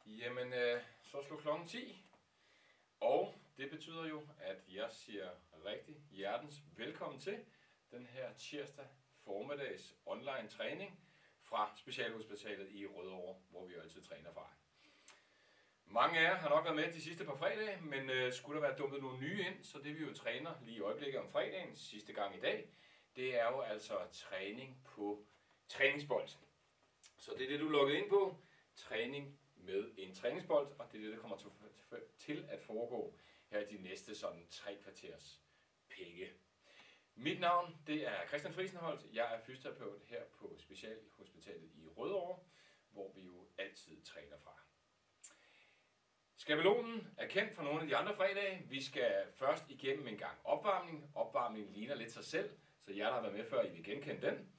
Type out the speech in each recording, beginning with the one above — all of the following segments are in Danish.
Jamen, så slog klokken 10, og det betyder jo, at jeg siger rigtig hjertens velkommen til den her tirsdag formiddags online træning fra Specialhospitalet i Rødovre, hvor vi jo altid træner fra. Mange af jer har nok været med de sidste par fredage, men skulle der være dumpet nogle nye ind, så det vi jo træner lige i øjeblikket om fredagen, sidste gang i dag, det er jo altså træning på træningsbold. Så det er det, du er logget ind på. Træning med en træningsbold, og det er det, der kommer til at foregå her i de næste sådan 3 kvarters penge. Mit navn, det er Christian Friesenholt. Jeg er fysioterapeut her på Specialhospitalet i Rødovre, hvor vi jo altid træner fra. Skabelonen er kendt fra nogle af de andre fredage. Vi skal først igennem en gang opvarmning. Opvarmningen ligner lidt sig selv, så jer, der har været med før, I vil genkende den.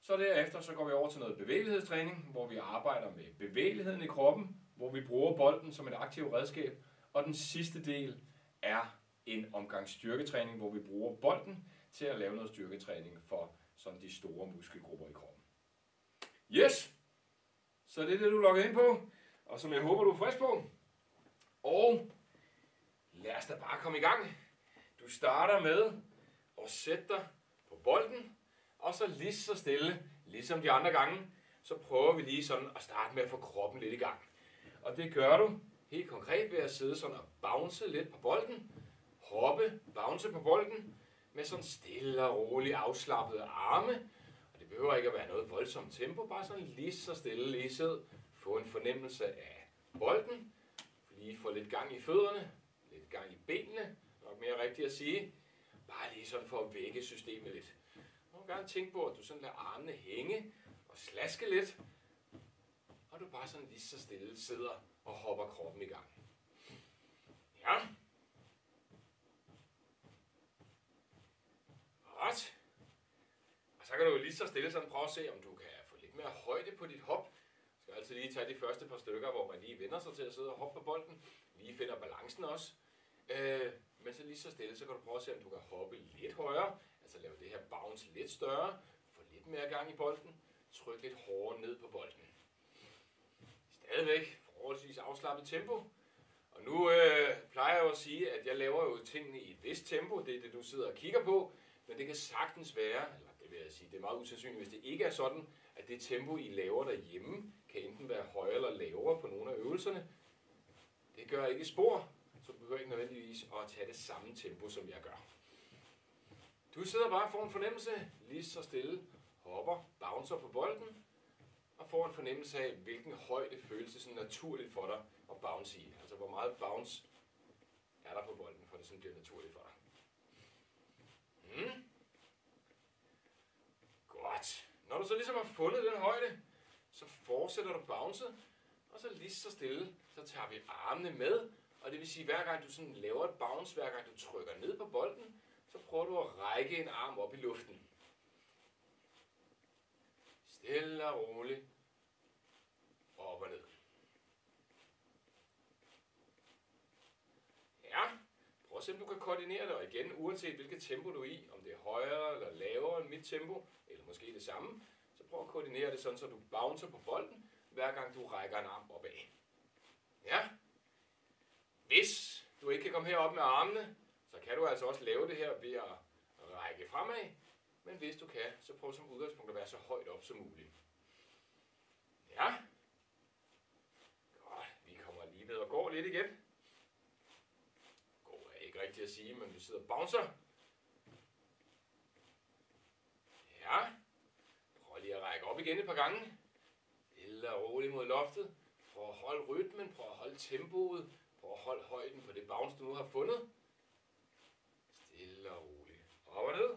Så derefter så går vi over til noget bevægelighedstræning, hvor vi arbejder med bevægeligheden i kroppen, hvor vi bruger bolden som et aktivt redskab. Og den sidste del er en omgang styrketræning, hvor vi bruger bolden til at lave noget styrketræning for sådan de store muskelgrupper i kroppen. Yes! Så det er det, du logger ind på, og som jeg håber, du er frisk på. Og lad os da bare komme i gang. Du starter med at sætte dig på bolden, og så lige så stille, ligesom de andre gange, så prøver vi lige sådan at starte med at få kroppen lidt i gang. Og det gør du helt konkret ved at sidde sådan og bounce lidt på bolden, hoppe, bounce på bolden, med sådan stille og roligt afslappede arme. Og det behøver ikke at være noget voldsomt tempo, bare sådan lige så stille, lige sidde, få en fornemmelse af bolden, lige få lidt gang i fødderne, lidt gang i benene, nok mere rigtigt at sige, bare lige sådan for at vække systemet lidt. Nogle gange tænk på, at du sådan lader armene hænge og slaske lidt, og du bare sådan lige så stille sidder og hopper kroppen i gang. Ja. Godt. Og så kan du jo lige så stille sådan prøve at se, om du kan få lidt mere højde på dit hop. Du skal altid lige tage de første par stykker, hvor man lige vender sig til at sidde og hoppe på bolden. Lige finder balancen også. Men så lige så stille, så kan du prøve at se, om du kan hoppe lidt højere. Altså lave det her bounce lidt større. Få lidt mere gang i bolden. Tryk lidt hårdere ned på bolden. Stadigvæk forholdsvis afslappet tempo. Og nu plejer jeg jo at sige, at jeg laver jo tingene i et vist tempo. Det er det, du sidder og kigger på. Men det kan sagtens være, eller det vil jeg sige, det er meget usandsynligt, hvis det ikke er sådan, at det tempo, I laver derhjemme, kan enten være højere eller lavere på nogle af øvelserne. Det gør ikke spor, så du behøver ikke nødvendigvis at tage det samme tempo, som jeg gør. Du sidder bare og får en fornemmelse, lige så stille, hopper, bouncer på bolden, og får en fornemmelse af, hvilken højde føles det sådan naturligt for dig at bounce i. Altså hvor meget bounce er der på bolden, for det sådan bliver naturligt for dig. Godt. Når du så ligesom har fundet den højde, så fortsætter du bouncet, og så lige så stille, så tager vi armene med, og det vil sige, hver gang du sådan laver et bounce, hver gang du trykker ned på bolden, så prøver du at række en arm op i luften. Stille og roligt, op og ned. Ja, prøv at se, om du kan koordinere det, og igen, uanset hvilket tempo du er i, om det er højere eller lavere end mit tempo, eller måske det samme, så prøv at koordinere det sådan, så du bouncer på bolden, hver gang du rækker en arm opad. Ja. Hvis du ikke kan komme herop med armene, så kan du altså også lave det her ved at række fremad. Men hvis du kan, så prøv som udgangspunkt at være så højt op som muligt. Ja. Godt. Vi kommer lige ned og går lidt igen. Går er ikke rigtigt at sige, men vi sidder og bouncer. Ja. Prøv lige at række op igen et par gange. Stille og roligt mod loftet. Prøv at holde rytmen, prøv at holde tempoet. Prøv at holde højden på det bounce, du nu har fundet. Stille og roligt. Op og ned.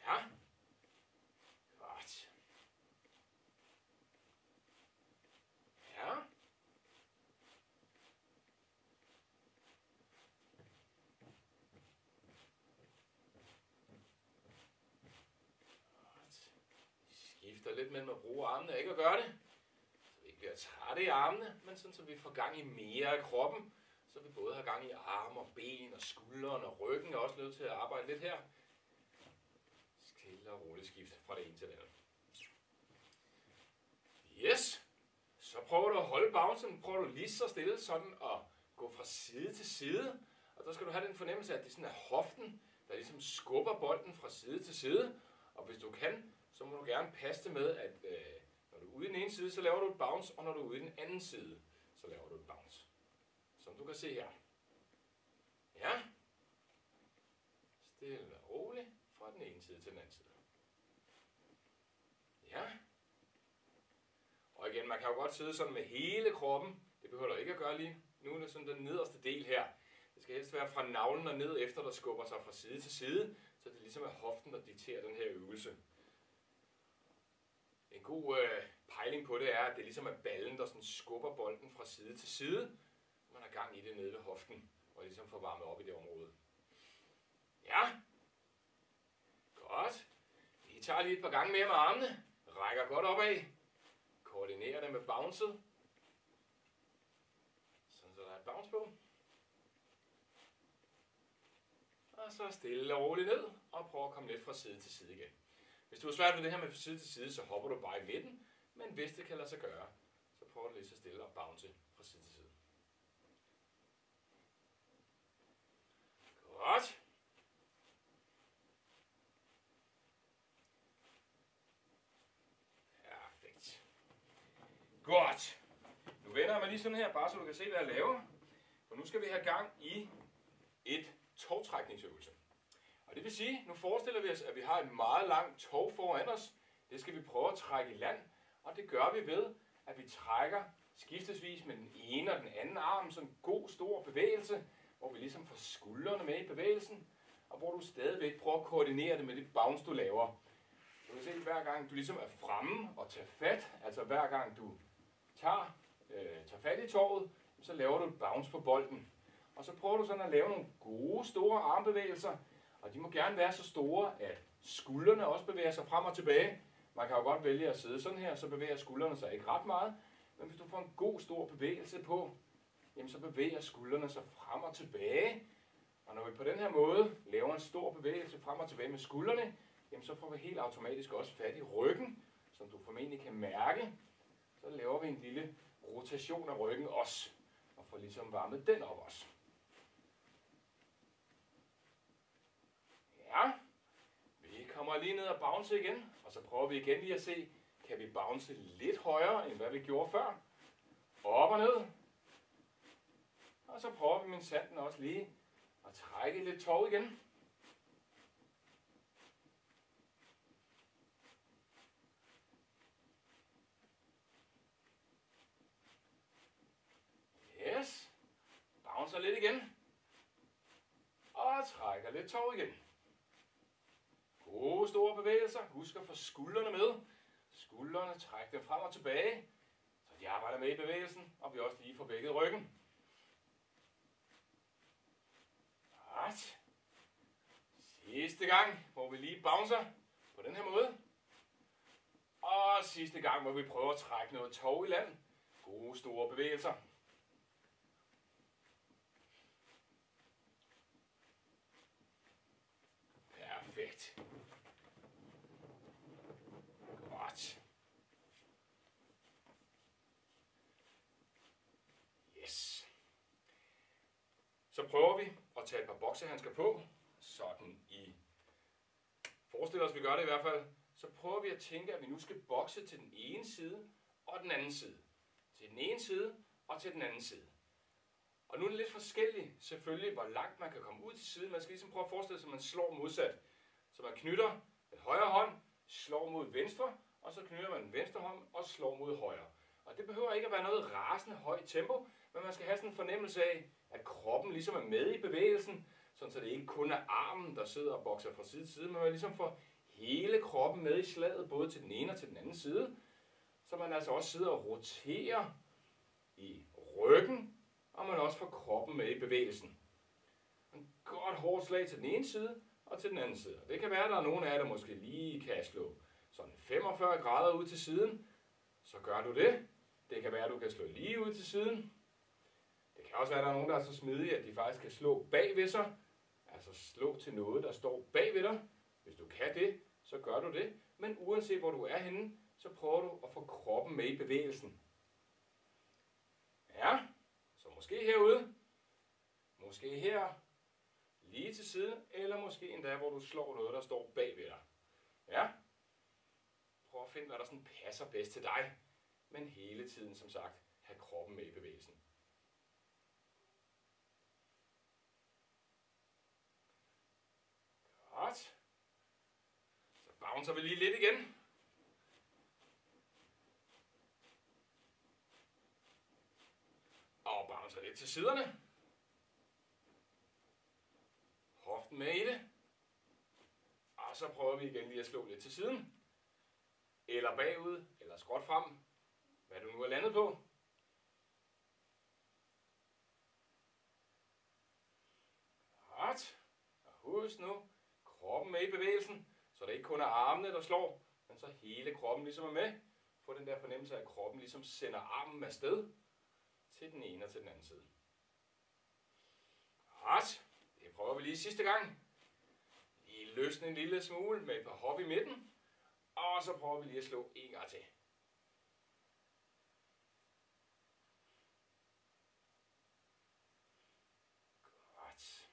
Ja. Godt. Ja. Godt. Skifter lidt mellem at bruge armene og ikke at gøre det. Så vi ikke bliver trætte i armene, men sådan så vi får gang i mere af kroppen. Så vi både har gang i arme og ben og skulderen og ryggen er også nødt til at arbejde lidt her. Stille og roligt skift fra det ene til det andet. bounce, prøver du lige så stille sådan at gå fra side til side. Og der skal du have den fornemmelse, at det sådan er hoften, der ligesom skubber bolden fra side til side. Og hvis du kan, så må du gerne passe det med, at når du er ude i den ene side, så laver du et bounce, og når du er ude i den anden side, så laver du et bounce. Som du kan se her. Ja. Stille og roligt fra den ene side til den anden side. Ja. Og igen, man kan jo godt sidde sådan med hele kroppen. Det behøver du ikke at gøre lige. Nu er det sådan den nederste del her. Det skal helst være fra navlen og ned efter, der skubber sig fra side til side. Så det ligesom er hoften, der dikterer den her øvelse. En god pejling på det er, at det ligesom er ballen, der sådan skubber bolden fra side til side. Man har gang i det nede ved hoften, og ligesom får varmet op i det område. Ja. Godt. Vi tager lige et par gange mere med armene. Rækker godt opad. Koordinerer det med bouncet. Sådan så der er et bounce på. Og så stille og roligt ned, og prøv at komme lidt fra side til side igen. Hvis du har svært ved det her med side til side, så hopper du bare i midten. Men hvis det kan lade sig gøre, så prøver du lidt så stille at bounce fra side til side. Godt. Perfekt. Godt. Nu vender jeg mig lige sådan her, bare så du kan se, hvad jeg laver. For nu skal vi have gang i et tovtrækningsøvelse. Og det vil sige, nu forestiller vi os, at vi har et meget langt tov foran os. Det skal vi prøve at trække i land, og det gør vi ved, at vi trækker skiftesvis med den ene og den anden arm, sådan en god stor bevægelse, hvor vi ligesom får skuldrene med i bevægelsen, og hvor du stadigvæk prøver at koordinere det med det bounce, du laver. Du kan se, hver gang du ligesom er fremme og tager fat, altså hver gang du tager fat i tovet, så laver du et bounce på bolden. Og så prøver du sådan at lave nogle gode, store armbevægelser, og de må gerne være så store, at skuldrene også bevæger sig frem og tilbage. Man kan jo godt vælge at sidde sådan her, så bevæger skuldrene sig ikke ret meget. Men hvis du får en god, stor bevægelse på, jamen så bevæger skuldrene sig frem og tilbage. Og når vi på den her måde laver en stor bevægelse frem og tilbage med skuldrene, jamen så får vi helt automatisk også fat i ryggen, som du formentlig kan mærke. Så laver vi en lille rotation af ryggen også, og får ligesom varmet den op også. Ja, vi kommer lige ned og bounce igen, og så prøver vi igen lige at se, kan vi bounce lidt højere, end hvad vi gjorde før. Op og ned. Og så prøver vi med sanden også lige at trække lidt tov igen. Yes. Bouncer lidt igen. Og trækker lidt tov igen. Gode store bevægelser. Husk at få skuldrene med. Skuldrene, træk dem frem og tilbage, så de arbejder med i bevægelsen, og vi også lige får vækket ryggen. Godt. Sidste gang, hvor vi lige bouncer på den her måde. Og sidste gang, hvor vi prøver at trække noget tov i land. Gode store bevægelser. Perfekt. Godt. Yes. Så prøver vi at tage et par boksehandsker på, sådan i. Forestil os, vi gør det i hvert fald. Så prøver vi at tænke, at vi nu skal bokse til den ene side og den anden side. Til den ene side og til den anden side. Og nu er det lidt forskelligt, selvfølgelig, hvor langt man kan komme ud til siden. Man skal ligesom prøve at forestille sig, at man slår modsat. Så man knytter den højre hånd, slår mod venstre, og så knytter man den venstre hånd og slår mod højre. Og det behøver ikke at være noget rasende højt tempo, men man skal have sådan en fornemmelse af, at kroppen ligesom er med i bevægelsen, sådan så det ikke kun er armen, der sidder og bokser fra side til side, men man ligesom får hele kroppen med i slaget, både til den ene og til den anden side, så man altså også sidder og roterer i ryggen, og man også får kroppen med i bevægelsen. En godt hårdt slag til den ene side, og til den anden side. Det kan være, at der er nogen af jer, der måske lige kan slå sådan 45 grader ud til siden. Så gør du det. Det kan være, at du kan slå lige ud til siden. Det kan også være, at der er nogen, der er så smidige, at de faktisk kan slå bag ved sig. Altså slå til noget, der står bag ved dig. Hvis du kan det, så gør du det. Men uanset hvor du er henne, så prøver du at få kroppen med i bevægelsen. Ja, så måske herude, måske her, lige til siden, eller måske endda, hvor du slår noget, der står bag ved dig. Ja, prøv at finde, hvad der sådan passer bedst til dig, men hele tiden, som sagt, have kroppen med i bevægelsen. Godt. Så bouncer vi lige lidt igen. Og bouncer lidt til siderne. Hoften med i det. Og så prøver vi igen lige at slå lidt til siden. Eller bagud, eller skråt frem. Hvad du nu er landet på. Godt. Og husk nu, kroppen med i bevægelsen, så det ikke kun er armene, der slår, men så hele kroppen ligesom er med. Få den der fornemmelse af, at kroppen ligesom sender armen afsted til den ene og til den anden side. Godt. Det prøver vi lige sidste gang. Lige løsne en lille smule med et par hop i midten. Og så prøver vi lige at slå en gang til. Godt.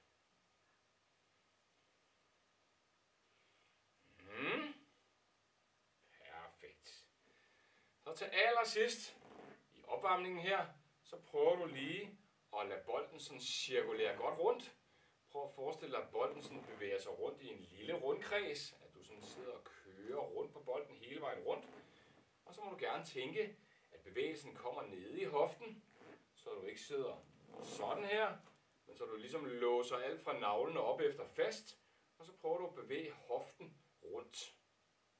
Perfekt. Så til allersidst i opvarmningen her, så prøver du lige at lade bolden sådan cirkulere godt rundt. Prøv at forestille dig, at bolden sådan bevæger sig rundt i en lille rundkreds. At du sådan sidder og kører rundt på bolden hele vejen rundt. Og så må du gerne tænke, at bevægelsen kommer nede i hoften, så du ikke sidder sådan her, men så du ligesom låser alt fra navlen op efter fast. Og så prøver du at bevæge hoften rundt,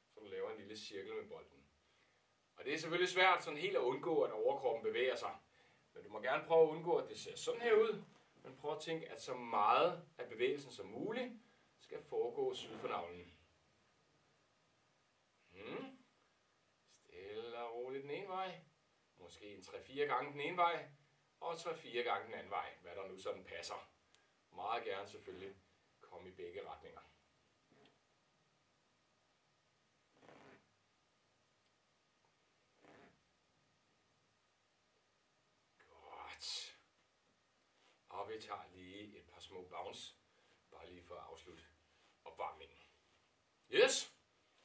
så du laver en lille cirkel med bolden. Og det er selvfølgelig svært sådan helt at undgå, at overkroppen bevæger sig. Men du må gerne prøve at undgå, at det ser sådan her ud. Men prøv at tænke, at så meget af bevægelsen som muligt skal foregå syd for navlen. Stille og roligt den ene vej. Måske en 3-4 gange den ene vej. Og 3-4 gange den anden vej. Hvad der nu sådan passer. Meget gerne selvfølgelig komme i begge retninger. Godt. Og vi tager lige et par små bounce. Bare lige for at afslutte opvarmningen. Yes!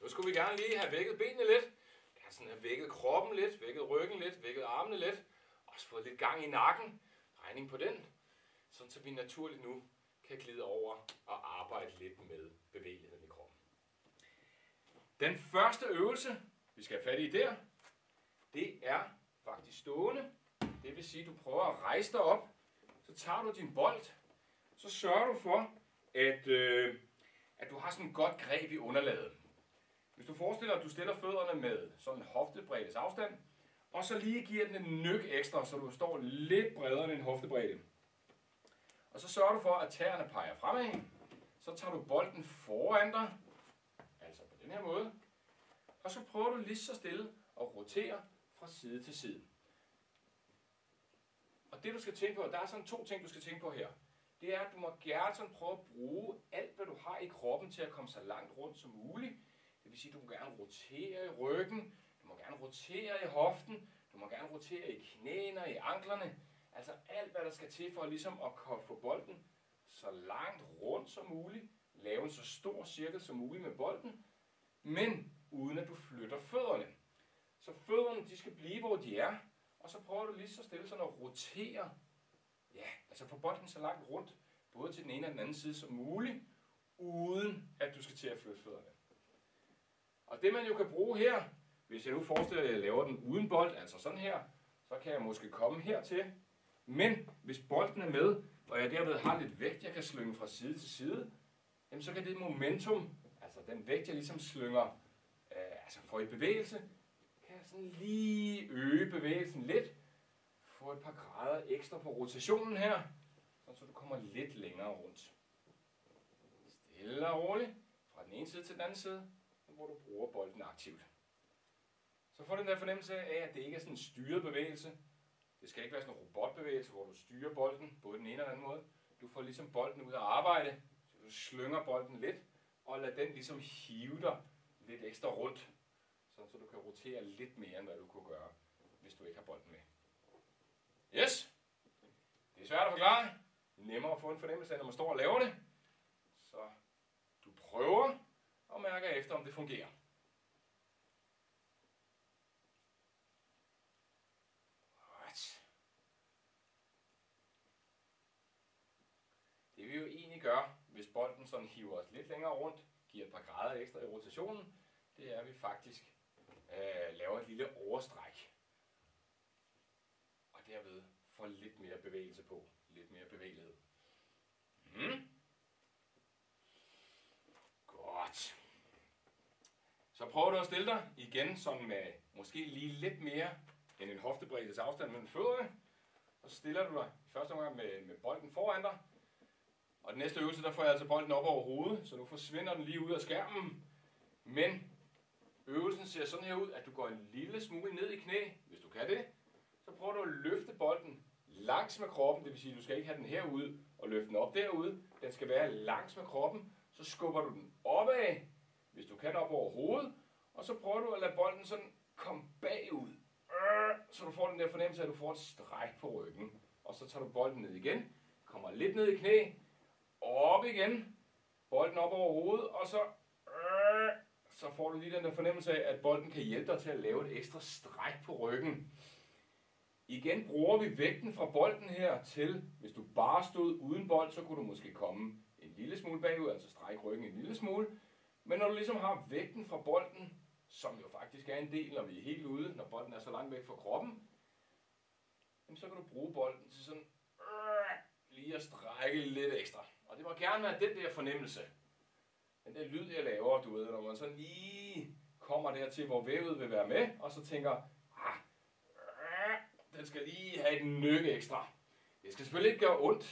Nu skulle vi gerne lige have vækket benene lidt. Gerne sådan have vækket kroppen lidt, vækket ryggen lidt, vækket armene lidt. Også fået lidt gang i nakken. Regning på den. Sådan så vi naturligt nu kan glide over og arbejde lidt med bevægeligheden i kroppen. Den første øvelse, vi skal have fat i der, det er faktisk stående. Det vil sige, at du prøver at rejse dig op. Så tager du din bold. Så sørger du for, at du har sådan et godt greb i underlaget. Hvis du forestiller dig, at du stiller fødderne med sådan en hoftebreddes afstand, og så lige giver den en nyk ekstra, så du står lidt bredere end en hoftebredde. Og så sørger du for, at tæerne peger fremad. Så tager du bolden foran dig, altså på den her måde. Og så prøver du lige så stille at rotere fra side til side. Og det du skal tænke på, der er sådan 2 ting, du skal tænke på her. Det er, at du må gerne sådan prøve at bruge alt, hvad du har i kroppen til at komme så langt rundt som muligt. Det vil sige, at du må gerne rotere i ryggen, du må gerne rotere i hoften, du må gerne rotere i knæene og i anklerne. Altså alt, hvad der skal til for ligesom at få bolden så langt rundt som muligt. Lave en så stor cirkel som muligt med bolden, men uden at du flytter fødderne. Så fødderne, de skal blive, hvor de er. Og så prøver du lige så stille sådan at rotere, ja, altså få bolden så langt rundt, både til den ene og den anden side som muligt, uden at du skal til at flytte fødderne. Og det man jo kan bruge her, hvis jeg nu forestiller, at jeg laver den uden bold, altså sådan her, så kan jeg måske komme hertil. Men hvis bolden er med, og jeg derved har lidt vægt, jeg kan slynge fra side til side, jamen så kan det momentum, altså den vægt, jeg ligesom slynger, får i bevægelse, kan jeg sådan lige øge bevægelsen lidt, få et par grader ekstra på rotationen her, så du kommer lidt længere rundt. Stille og roligt, fra den ene side til den anden side, hvor du bruger bolden aktivt. Så får du den der fornemmelse af, at det ikke er sådan en styret bevægelse. Det skal ikke være sådan en robotbevægelse, hvor du styrer bolden, både den ene og den anden måde. Du får ligesom bolden ud at arbejde, så du slynger bolden lidt, og lader den ligesom hive dig lidt ekstra rundt, så du kan rotere lidt mere, end hvad du kunne gøre, hvis du ikke har bolden med. Yes. Det er svært at forklare. Nemmere at få en fornemmelse af, når man står og laver det. Så du prøver og mærker efter, om det fungerer. Right. Det vi jo egentlig gør, hvis bolden sådan hiver os lidt længere rundt, giver et par grader ekstra i rotationen, det er, at vi faktisk laver et lille overstræk. Og derved får lidt mere bevægelse på. Lidt mere bevægelighed. Godt. Så prøver du at stille dig igen sådan med måske lige lidt mere end en hoftebreddes afstand mellem fødderne. Så stiller du dig i første omgang med bolden foran dig. Og den næste øvelse, der får jeg altså bolden op over hovedet, så nu forsvinder den lige ud af skærmen. Men øvelsen ser sådan her ud, at du går en lille smule ned i knæ, hvis du kan det. Så prøver du at løfte bolden langs med kroppen, det vil sige, at du skal ikke have den herude og løfte den op derude. Den skal være langs med kroppen. Så skubber du den opad, hvis du kan op over hovedet. Og så prøver du at lade bolden sådan komme bagud. Så du får den der fornemmelse af, at du får et stræk på ryggen. Og så tager du bolden ned igen. Kommer lidt ned i knæ. Op igen. Bolden op over hovedet. Og så får du lige den der fornemmelse af, at bolden kan hjælpe dig til at lave et ekstra stræk på ryggen. Igen bruger vi vægten fra bolden her til, hvis du bare stod uden bold, så kunne du måske komme en lille smule bagud, altså strække ryggen en lille smule. Men når du ligesom har vægten fra bolden, som jo faktisk er en del, når vi er helt ude, når bolden er så langt væk fra kroppen, så kan du bruge bolden til sådan lige at strække lidt ekstra. Og det må gerne være den der fornemmelse. Den der lyd, jeg laver, du ved, når man sådan lige kommer dertil, hvor vævet vil være med, og så tænker, den skal lige have et nøk ekstra. Det skal selvfølgelig ikke gøre ondt.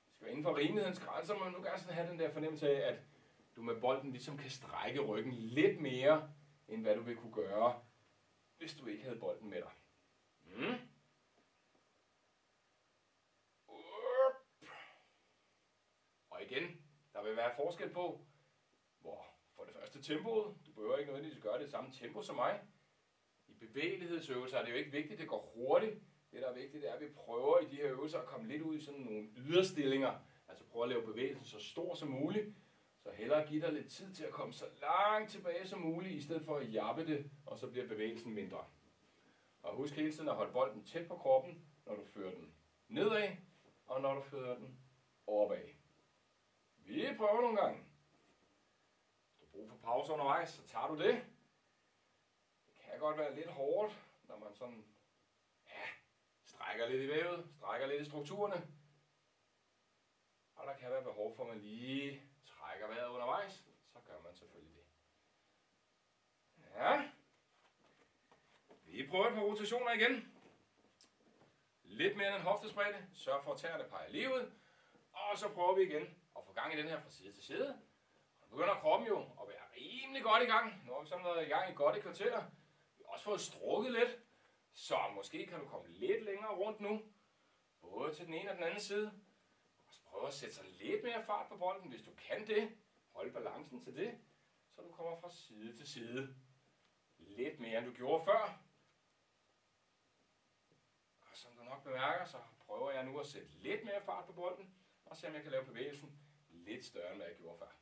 Det skal være inden for rimelighedens grænser, men nu gerne sådan have den der fornemmelse af, at du med bolden ligesom kan strække ryggen lidt mere, end hvad du vil kunne gøre, hvis du ikke havde bolden med dig. Og igen, der vil være forskel på, hvor for det første tempoet, du behøver ikke nødvendigvis gøre det samme tempo som mig. I bevægelighedsøvelser er det jo ikke vigtigt, at det går hurtigt. Det, der er vigtigt, det er, at vi prøver i de her øvelser at komme lidt ud i sådan nogle yderstillinger. Altså prøve at lave bevægelsen så stor som muligt. Så hellere give dig lidt tid til at komme så langt tilbage som muligt, i stedet for at jappe det, og så bliver bevægelsen mindre. Og husk hele tiden at holde bolden tæt på kroppen, når du fører den nedad, og når du fører den opad. Vi prøver nogle gange. Hvis du har brug for pause undervejs, så tager du det. Det kan godt være lidt hårdt, når man sådan strækker lidt i vævet, strækker lidt i strukturerne. Og der kan være behov for, at man lige trækker vejret undervejs. Så gør man selvfølgelig det. Ja. Vi prøver et par rotationer igen. Lidt mere end en hoftespredte. Sørg for at tæerne peger lige ud. Og så prøver vi igen at få gang i den her fra side til side. Og nu begynder kroppen jo at være rimelig godt i gang. Nu har vi sådan været i gang i godt et kvarter. Vi har også fået strukket lidt. Så måske kan du komme lidt længere rundt nu. Både til den ene og den anden side. Og prøv at sætte sig lidt mere fart på bolden, hvis du kan det. Hold balancen til det. Så du kommer fra side til side. Lidt mere end du gjorde før. Og som du nok bemærker, så prøver jeg nu at sætte lidt mere fart på bolden. Og se om jeg kan lave bevægelsen lidt større end hvad jeg gjorde før.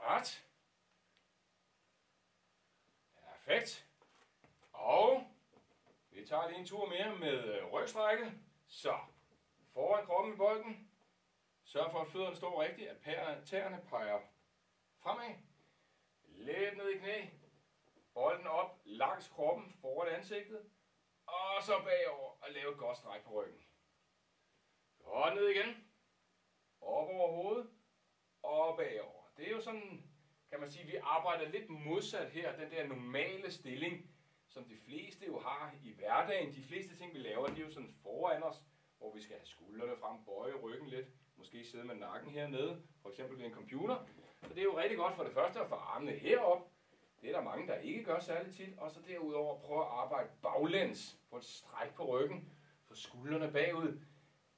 Godt. Perfekt. Og vi tager lige en tur mere med rygstrækket. Så foran kroppen i bolden. Sørg for at fødderne står rigtigt, at tæerne peger fremad. Lidt ned i knæ. Bolden op langs kroppen foran ansigtet. Og så bagover og lave et godt stræk på ryggen. Godt ned igen. Op over hovedet. Og bagover. Det er jo sådan, kan man sige, vi arbejder lidt modsat her. Den der normale stilling, som de fleste jo har i hverdagen. De fleste ting, vi laver, de er jo sådan foran os, hvor vi skal have skuldrene frem, bøje ryggen lidt. Måske sidde med nakken hernede, for eksempel ved en computer. Så det er jo rigtig godt for det første at få armene herop. Det er der mange, der ikke gør særlig tit. Og så derudover prøve at arbejde baglæns. Få et stræk på ryggen. Få skuldrene bagud.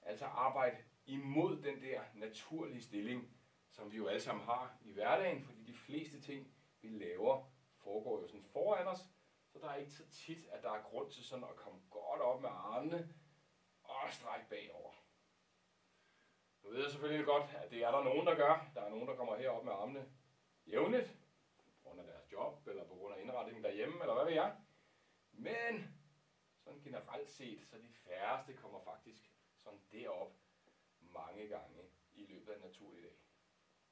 Altså arbejde imod den der naturlige stilling, som vi jo alle sammen har i hverdagen, fordi de fleste ting, vi laver, foregår jo sådan foran os, så der er ikke så tit, at der er grund til sådan at komme godt op med armene og strække bagover. Nu ved jeg selvfølgelig godt, at det er der nogen, der gør. Der er nogen, der kommer herop med armene jævnligt, på grund af deres job, eller på grund af indretningen derhjemme, eller hvad ved jeg. Men sådan generelt set, så de færreste kommer faktisk sådan derop mange gange i løbet af en naturlig dag.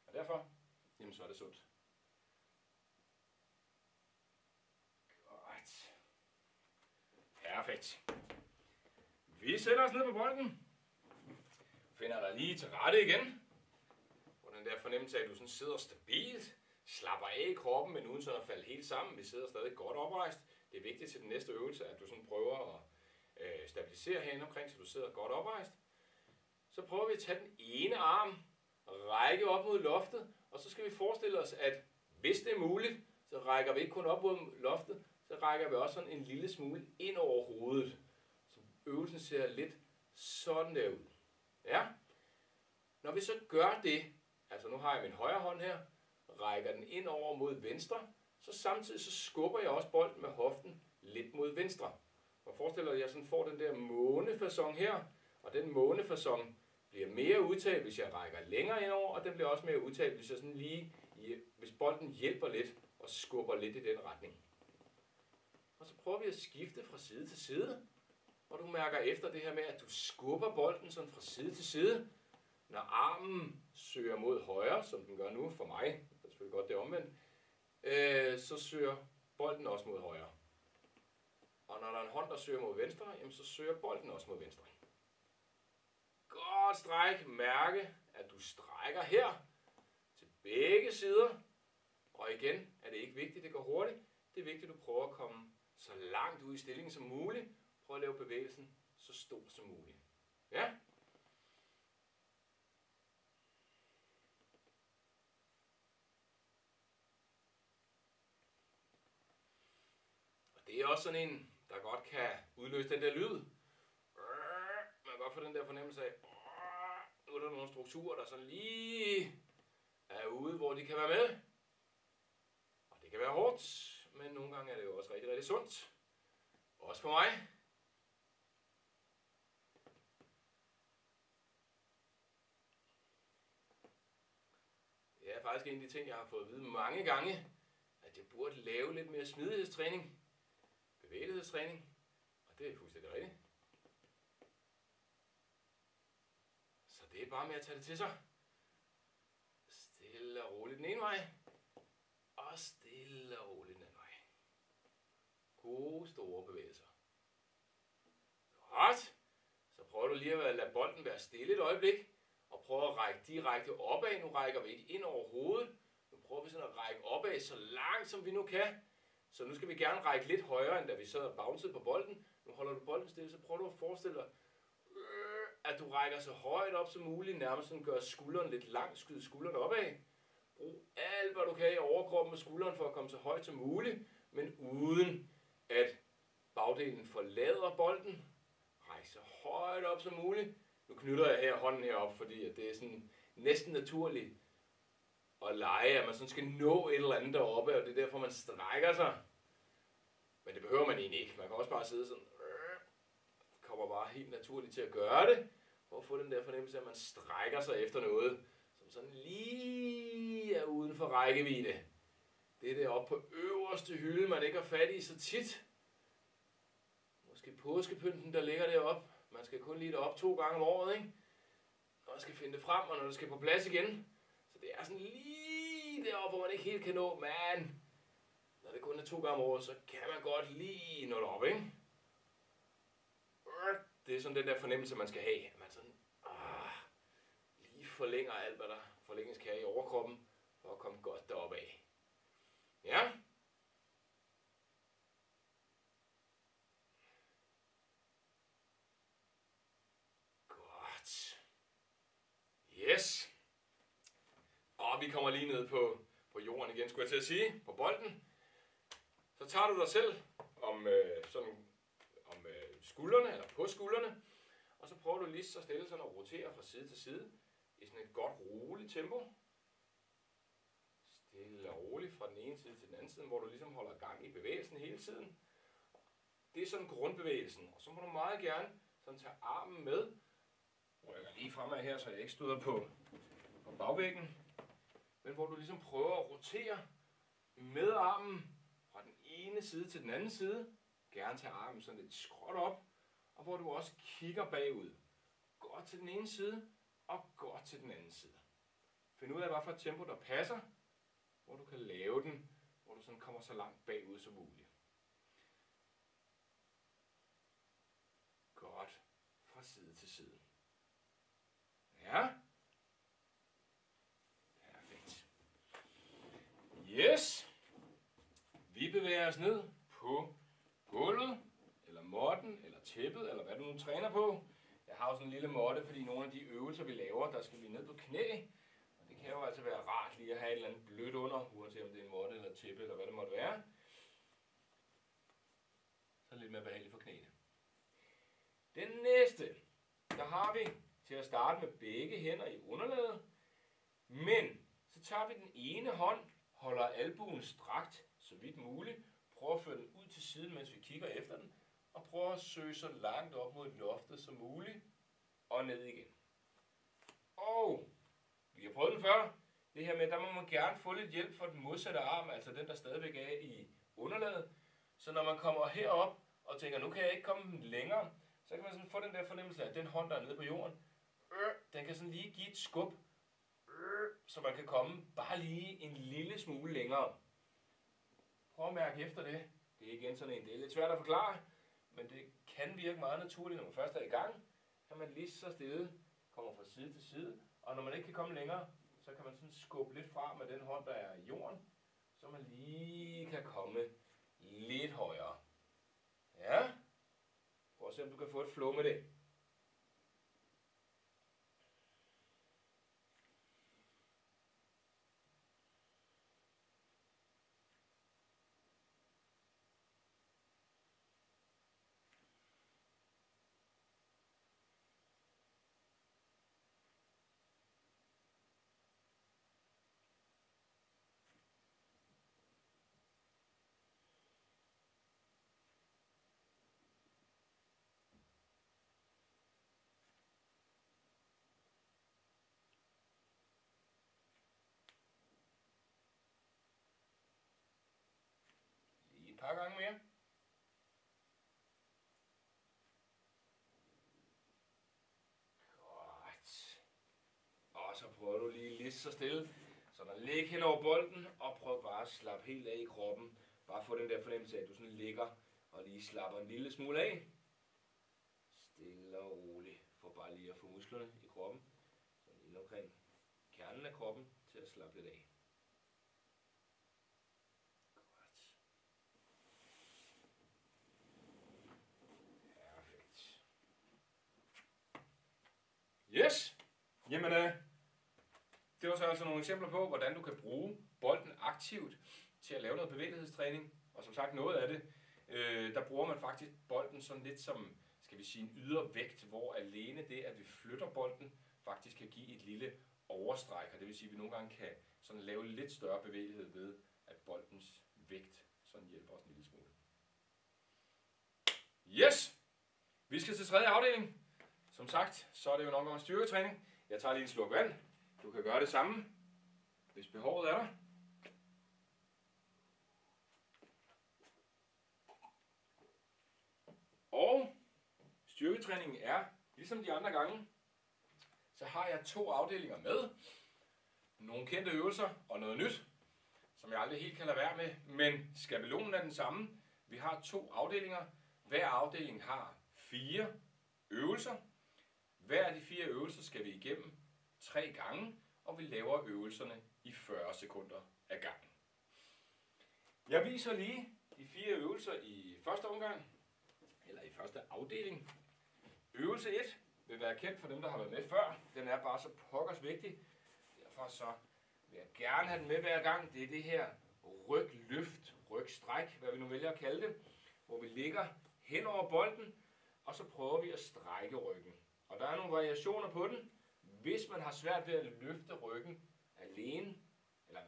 Og derfor, jamen så er det sundt. Godt. Perfekt. Vi sætter os ned på bolden. Finder dig lige til rette igen. Hvor den der fornemmelse af, at du sådan sidder stabilt. Slapper af i kroppen, men uden sådan at falde helt sammen. Vi sidder stadig godt oprejst. Det er vigtigt til den næste øvelse, at du sådan prøver at stabilisere herinde omkring, så du sidder godt oprejst. Så prøver vi at tage den ene arm, række op mod loftet, og så skal vi forestille os, at hvis det er muligt, så rækker vi ikke kun op mod loftet, så rækker vi også sådan en lille smule ind over hovedet. Så øvelsen ser lidt sådan der ud. Ja? Når vi så gør det, altså nu har jeg min højre hånd her, rækker den ind over mod venstre, så samtidig så skubber jeg også bolden med hoften lidt mod venstre. Og forestil dig, at jeg sådan får den der månefacon her, og den månefacon bliver mere udtalt, hvis jeg rækker længere indover, og den bliver også mere udtalt, hvis jeg sådan lige, hvis bolden hjælper lidt og skubber lidt i den retning. Og så prøver vi at skifte fra side til side, og du mærker efter det her med, at du skubber bolden sådan fra side til side. Når armen søger mod højre, som den gør nu for mig, det er selvfølgelig godt det er omvendt, så søger bolden også mod højre. Og når der er en hånd, der søger mod venstre, jamen så søger bolden også mod venstre. Godt stræk. Mærke, at du strækker her til begge sider. Og igen er det ikke vigtigt, at det går hurtigt. Det er vigtigt, at du prøver at komme så langt ud i stillingen som muligt. Prøv at lave bevægelsen så stor som muligt. Ja? Og det er også sådan en, der godt kan udløse den der lyd. Man kan godt få den der fornemmelse af, nu er der nogle strukturer, der sådan lige er ude, hvor de kan være med. Og det kan være hårdt, men nogle gange er det jo også rigtig, rigtig sundt. Også for mig. Det er faktisk en af de ting, jeg har fået at vide mange gange, at jeg burde lave lidt mere smidighedstræning, bevægelighedstræning, og det er fuldstændig rigtigt. Så det er bare med at tage det til sig. Stille og roligt den ene vej, og stille og roligt den anden vej. Gode, store bevægelser. Godt. Så prøver du lige at lade bolden være stille et øjeblik, og prøv at række direkte opad. Nu rækker vi ikke ind over hovedet. Nu prøver vi sådan at række opad så langt som vi nu kan. Så nu skal vi gerne række lidt højere, end da vi sad og bouncede på bolden. Nu holder du bolden stille, så prøver du at forestille dig, at du rækker så højt op som muligt. Nærmest sådan gør skulderen lidt lang, skyd skulderen opad. Brug alt, hvad du kan i overkroppen med skulderen for at komme så højt som muligt, men uden at bagdelen forlader bolden. Ræk så højt op som muligt. Nu knytter jeg her hånden herop, fordi at det er sådan næsten naturligt at lege, at man sådan skal nå et eller andet deroppe, og det er derfor, man strækker sig. Men det behøver man egentlig ikke. Man kan også bare sidde sådan, kommer bare helt naturligt til at gøre det, for at få den der fornemmelse af, at man strækker sig efter noget, som sådan lige er uden for rækkevidde. Det er deroppe på øverste hylde, man ikke har fat i så tit. Måske påskepynten, der ligger deroppe. Man skal kun lige derop 2 gange om året, ikke? Og man skal finde det frem, og når det skal på plads igen. Så det er sådan lige deroppe, hvor man ikke helt kan nå. Men når det kun er 2 gange om året, så kan man godt lige nå derop, ikke? Det er sådan den der fornemmelse, man skal have. At man sådan, lige forlænger alt, hvad der forlænges kan i overkroppen, for at komme godt deroppe af. Ja? Yes. Og vi kommer lige ned på jorden igen, skulle jeg til at sige, på bolden. Så tager du dig selv om skuldrene, eller på skuldrene, og så prøver du lige så stille sådan og rotere fra side til side i sådan et godt roligt tempo. Stille og roligt fra den ene side til den anden side, hvor du ligesom holder gang i bevægelsen hele tiden. Det er sådan grundbevægelsen, og så må du meget gerne sådan tage armen med. Rykker lige fremad her, så jeg ikke støder på bagvæggen. Men hvor du ligesom prøver at rotere med armen fra den ene side til den anden side. Gerne tage armen sådan lidt skråt op, og hvor du også kigger bagud. Godt til den ene side, og godt til den anden side. Find ud af, hvad for et tempo, der passer, hvor du kan lave den, hvor du sådan kommer så langt bagud som muligt. Godt. Fra side til side. Ja. Perfekt. Yes. Vi bevæger os ned på gulvet, eller måtten, eller tæppet, eller hvad du nu træner på. Jeg har jo sådan en lille måtte, fordi nogle af de øvelser, vi laver, der skal vi ned på knæ. Og det kan jo altså være rart lige at have et eller andet blødt under, uanset om det er en måtte eller et tæppe, eller hvad det måtte være. Så lidt mere behageligt for knæene. Den næste, der har vi til at starte med begge hænder i underlaget. Men så tager vi den ene hånd, holder albuen strakt så vidt muligt. Prøver at føre den ud til siden, mens vi kigger efter den. Og prøver at søge så langt op mod loftet som muligt. Og ned igen. Og vi har prøvet den før. Det her med, der må man gerne få lidt hjælp for den modsatte arm, altså den, der stadigvæk er i underlaget. Så når man kommer herop og tænker, nu kan jeg ikke komme længere, så kan man sådan få den der fornemmelse af, at den hånd, der er nede på jorden, den kan sådan lige give et skub, så man kan komme bare lige en lille smule længere. Prøv at mærke efter det. Det er igen sådan en, det er lidt svært at forklare, men det kan virke meget naturligt, når man først er i gang, at man lige så stille kommer fra side til side, og når man ikke kan komme længere, så kan man sådan skubbe lidt fra med den hånd, der er i jorden, så man lige kan komme lidt højere. Ja. Prøv at se, om du kan få et flow med det. Et par gange mere. Godt. Og så prøver du lige så stille. Så der ligger hen over bolden, og prøv bare at slappe helt af i kroppen. Bare få den der fornemmelse af, at du sådan ligger og lige slapper en lille smule af. Stille og roligt. For bare lige at få musklerne i kroppen. Sådan ind omkring kernen af kroppen til at slappe lidt af. Yes! Jamen, det var så altså nogle eksempler på, hvordan du kan bruge bolden aktivt til at lave noget bevægelighedstræning. Og som sagt, noget af det, der bruger man faktisk bolden sådan lidt som, skal vi sige, en ydervægt, hvor alene det, at vi flytter bolden, faktisk kan give et lille overstræk. Og det vil sige, at vi nogle gange kan sådan lave lidt større bevægelighed ved, at boldens vægt sådan hjælper os en lille smule. Yes! Vi skal til tredje afdeling. Som sagt, så er det jo nok om styrketræning. Jeg tager lige en slurk vand. Du kan gøre det samme, hvis behovet er der. Og styrketræningen er, ligesom de andre gange, så har jeg 2 afdelinger med. Nogle kendte øvelser og noget nyt, som jeg aldrig helt kan lade være med. Men skabelonen er den samme. Vi har 2 afdelinger. Hver afdeling har 4 øvelser. Hver af de 4 øvelser skal vi igennem 3 gange, og vi laver øvelserne i 40 sekunder ad gangen. Jeg viser lige de 4 øvelser i første omgang, eller i første afdeling. Øvelse 1 vil være kendt for dem, der har været med før. Den er bare så pokkers vigtig. Derfor så vil jeg gerne have den med hver gang. Det er det her rygløft, rygstræk, hvad vi nu vælger at kalde det, hvor vi ligger hen over bolden, og så prøver vi at strække ryggen. Og der er nogle variationer på den. Hvis man har svært ved at løfte ryggen alene, eller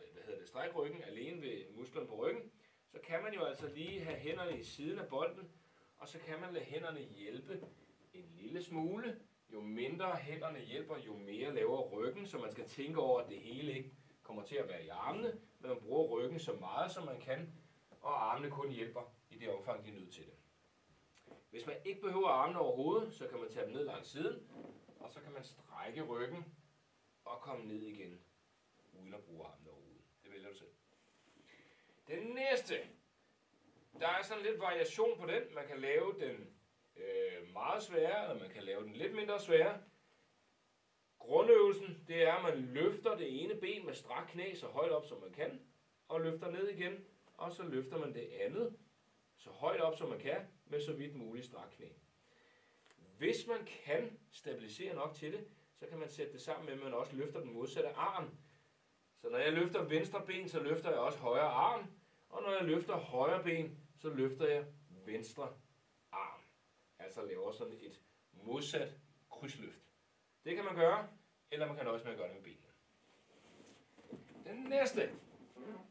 strække ryggen alene ved musklerne på ryggen, så kan man jo altså lige have hænderne i siden af bolden, og så kan man lade hænderne hjælpe en lille smule. Jo mindre hænderne hjælper, jo mere laver ryggen, så man skal tænke over, at det hele ikke kommer til at være i armene, men man bruger ryggen så meget, som man kan, og armene kun hjælper i det omfang, de er nødt til det. Hvis man ikke behøver armene overhovedet, så kan man tage dem ned langs siden, og så kan man strække ryggen og komme ned igen, uden at bruge armene overhovedet. Det vælger du selv. Den næste, der er sådan lidt variation på den. Man kan lave den meget sværere, eller man kan lave den lidt mindre sværere. Grundøvelsen, det er, at man løfter det ene ben med strak knæ så højt op, som man kan, og løfter ned igen, og så løfter man det andet så højt op, som man kan, med så vidt muligt strak knæ. Hvis man kan stabilisere nok til det, så kan man sætte det sammen med, at man også løfter den modsatte arm. Så når jeg løfter venstre ben, så løfter jeg også højre arm, og når jeg løfter højre ben, så løfter jeg venstre arm. Altså laver sådan et modsat krydsløft. Det kan man gøre, eller man kan også med at gøre det med benene. Den næste,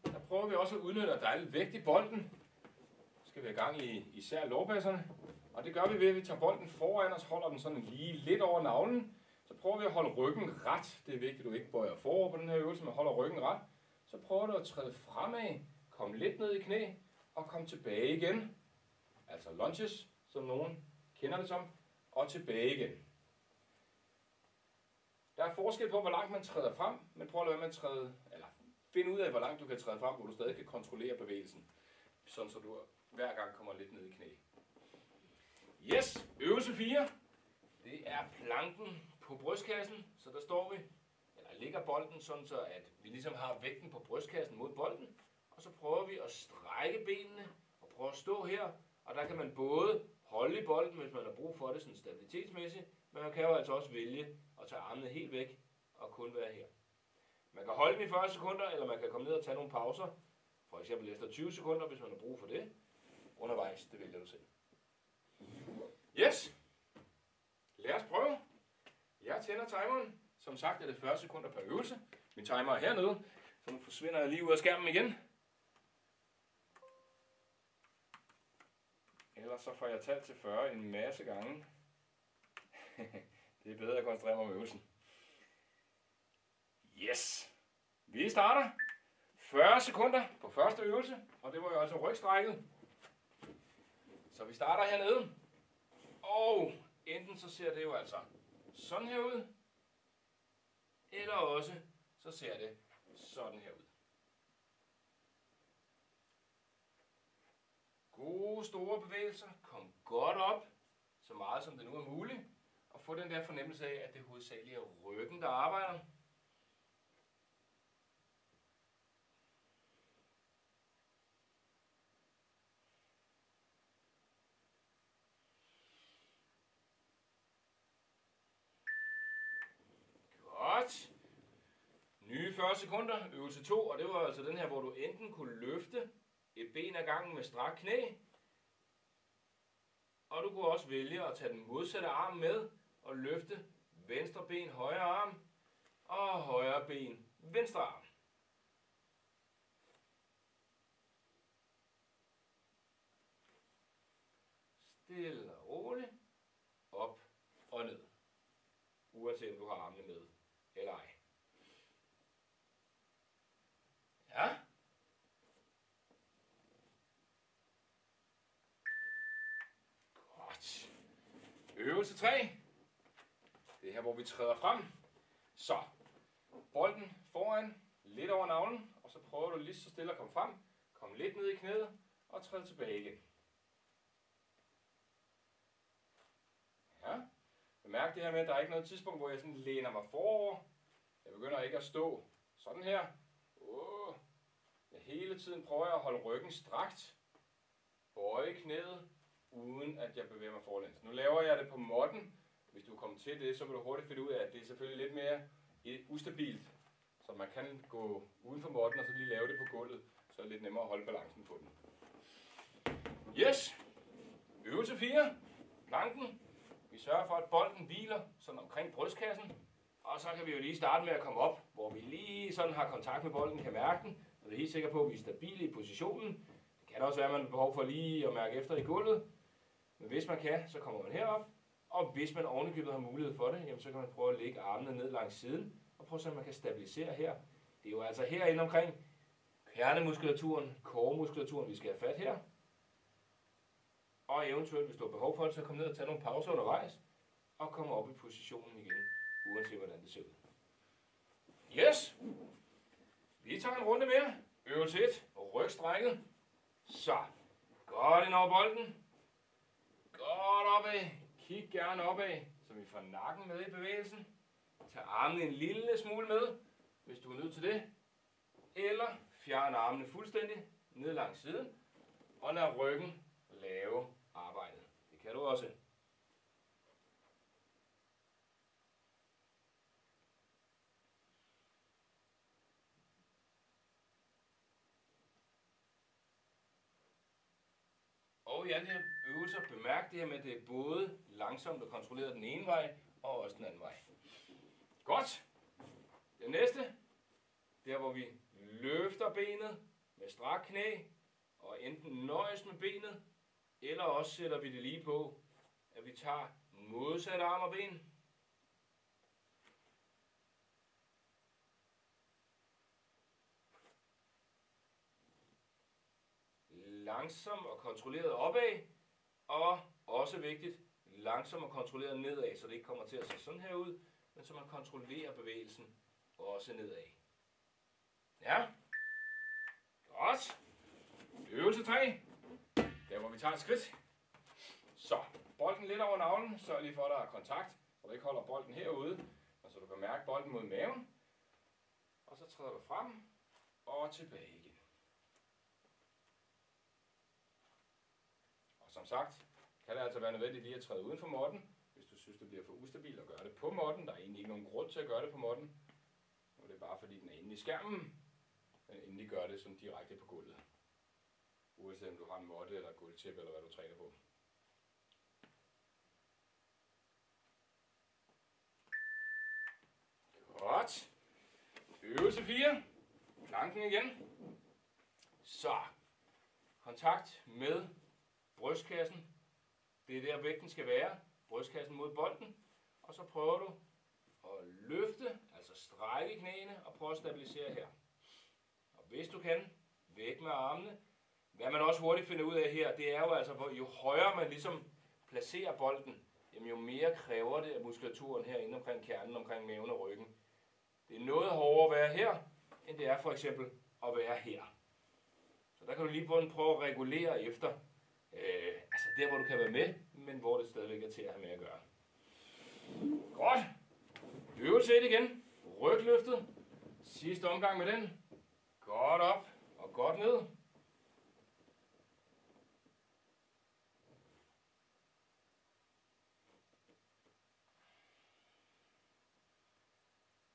der prøver vi også at udnytte, at der er lidt vægt i bolden. Så skal vi have gang i især lårbasserne. Og det gør vi ved, at vi tager bolden foran os, holder den sådan lige lidt over navlen. Så prøver vi at holde ryggen ret. Det er vigtigt, at du ikke bøjer forover på den her øvelse, men holder ryggen ret. Så prøver du at træde fremad, komme lidt ned i knæ og komme tilbage igen. Altså lunges, som nogen kender det som, og tilbage igen. Der er forskel på, hvor langt man træder frem, men prøv at lade være med at find ud af, hvor langt du kan træde frem, hvor du stadig kan kontrollere bevægelsen. Sådan så du hver gang kommer lidt ned i knæ. Yes, øvelse 4. Det er planken på brystkassen, så der står vi, eller ligger bolden sådan så, at vi ligesom har vægten på brystkassen mod bolden. Og så prøver vi at strække benene og prøve at stå her. Og der kan man både holde i bolden, hvis man har brug for det sådan stabilitetsmæssigt, men man kan jo altså også vælge at tage armene helt væk og kun være her. Man kan holde den i 40 sekunder, eller man kan komme ned og tage nogle pauser. For eksempel efter 20 sekunder, hvis man har brug for det. Undervejs, det vælger du selv. Yes! Lad os prøve. Jeg tænder timeren. Som sagt er det 40 sekunder per øvelse. Min timer er hernede, så nu forsvinder jeg lige ud af skærmen igen. Ellers så får jeg talt til 40 en masse gange. Det er bedre at koncentrere mig om øvelsen. Yes! Vi starter. 40 sekunder på første øvelse, og det var jo altså rygstrækket. Så vi starter hernede. Og enten så ser det jo altså sådan her ud, eller også så ser det sådan her ud. Gode store bevægelser. Kom godt op, så meget som det nu er muligt. Og få den der fornemmelse af, at det hovedsageligt er ryggen, der arbejder. Godt. Nye 40 sekunder, øvelse 2, og det var altså den her, hvor du enten kunne løfte et ben ad gangen med strak knæ, og du kunne også vælge at tage den modsatte arm med og løfte venstre ben, højre arm, og højre ben, venstre arm. Stille og roligt, op og ned, uanset om du har armene med eller ej. Ja. Godt. Øvelse 3. Det er her, hvor vi træder frem. Så, bolden foran, lidt over navlen, og så prøver du lige så stille at komme frem. Kom lidt ned i knæet og træd tilbage igen. Ja. Bemærk det her med, at der er ikke noget tidspunkt, hvor jeg sådan læner mig forover. Jeg begynder ikke at stå sådan her. Jeg hele tiden prøver at holde ryggen strakt. Bøje knæet, uden at jeg bevæger mig forlæns. Nu laver jeg det på måtten. Hvis du kommer til det, så vil du hurtigt finde ud af, at det er selvfølgelig lidt mere ustabilt. Så man kan gå uden for måtten og så lige lave det på gulvet. Så er det lidt nemmere at holde balancen på den. Yes! Øvelse 4. Planken. Vi sørger for, at bolden hviler sådan omkring brystkassen. Og så kan vi jo lige starte med at komme op, hvor vi lige sådan har kontakt med bolden, kan mærke den. Så vi er helt sikre på, at vi er stabile i positionen. Det kan også være, at man har behov for lige at mærke efter i gulvet. Men hvis man kan, så kommer man herop. Og hvis man ovenikøbet har mulighed for det, jamen så kan man prøve at lægge armene ned langs siden. Og prøve at se, om man kan stabilisere her. Det er jo altså herinde omkring kernemuskulaturen, core-muskulaturen, vi skal have fat her. Og eventuelt, hvis du har behov for det, så kom ned og tage nogle pauser undervejs. Og komme op i positionen igen, uanset hvordan det ser ud. Yes! Vi tager en runde mere. Øvelse 1. Rygstrækket. Så. Godt ind over bolden. Godt opad. Kig gerne opad, så vi får nakken med i bevægelsen. Tag armene en lille smule med, hvis du er nødt til det. Eller fjern armene fuldstændig ned langs siden. Og lad ryggen lave arbejdet. Det kan du også. Og i alle de her øvelser, bemærk det her med, at det er både langsomt og kontrolleret den ene vej, og også den anden vej. Godt. Det næste, der hvor vi løfter benet med strak knæ, og enten nøjes med benet, eller også sætter vi det lige på, at vi tager modsat arm og ben. Langsomt og kontrolleret opad, og også vigtigt, langsomt og kontrolleret nedad, så det ikke kommer til at se sådan her ud, men så man kontrollerer bevægelsen også nedad. Ja, godt. Øvelse 3, der hvor vi tager et skridt. Så, bolden lidt over navlen, sørg lige for, at der er kontakt, så du ikke holder bolden herude, og så du kan mærke bolden mod maven. Og så træder du frem og tilbage igen. Som sagt, kan det altså være nødvendigt lige at træde uden for måtten, hvis du synes, det bliver for ustabilt at gøre det på måtten. Der er egentlig ikke nogen grund til at gøre det på måtten. Og det er bare fordi, den er inde i skærmen, men endelig gør det sådan direkte på gulvet. Uanset om du har en måtte eller et gulvtæppe, eller hvad du træner på. Godt. Øvelse 4. Planken igen. Så. Kontakt med brystkassen. Det er der vægten skal være. Brystkassen mod bolden. Og så prøver du at løfte, altså strække knæene og prøve at stabilisere her. Og hvis du kan, væk med armene. Hvad man også hurtigt finder ud af her, det er jo altså, jo højere man ligesom placerer bolden, jamen jo mere kræver det af muskulaturen herinde omkring kernen, omkring maven og ryggen. Det er noget hårdere at være her, end det er for eksempel at være her. Så der kan du lige prøve at regulere efter, altså der hvor du kan være med, men hvor det stadigvæk er til at have med at gøre. Godt. Øvelse 1 igen. Rygløftet. Sidste omgang med den. Godt op og godt ned.